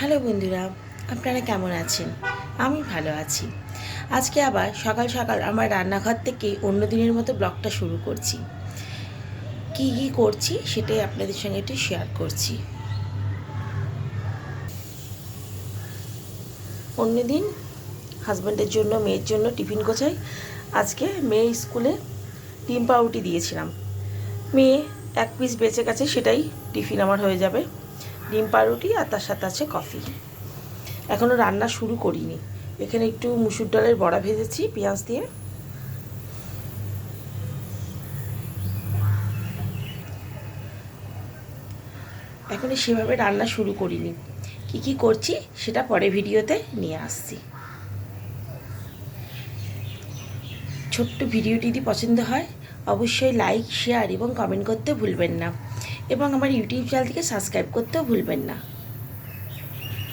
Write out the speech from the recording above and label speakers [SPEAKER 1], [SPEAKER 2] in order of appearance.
[SPEAKER 1] Hello বন্ধুরা, আপনারা কেমন আছেন? আমি ভালো আছি। আজকে আবার সকাল সকাল আমার রান্নাঘর থেকে অন্য দিনের মতো ব্লগটা শুরু করছি। কি কি করছি সেটাই আপনাদের সঙ্গে একটু শেয়ার করছি। অন্যদিন হাজব্যান্ডের জন্য, মেয়ের জন্য টিফিন গোছাই। আজকে মেয়ে স্কুলে ডিম পাউরুটি দিয়েছিলাম। মেয়ে এক পিস বেঁচে গেছে, সেটাই টিফিন আমার হয়ে যাবে। ডিম পাউরুটি আর তার সাথে আছে কফি। এখনও রান্না শুরু করিনি। এখানে একটু মুসুর ডালের বড়া ভেজেছি পেঁয়াজ দিয়ে। এখনও সেভাবে রান্না শুরু করিনি। কি কি করছি সেটা পরে ভিডিওতে নিয়ে আসছি। ছোট্ট ভিডিওটি যদি পছন্দ হয় অবশ্যই লাইক, শেয়ার এবং কমেন্ট করতে ভুলবেন না, এবং আমার ইউটিউব চ্যানেলটিকে সাবস্ক্রাইব করতেও ভুলবেন না।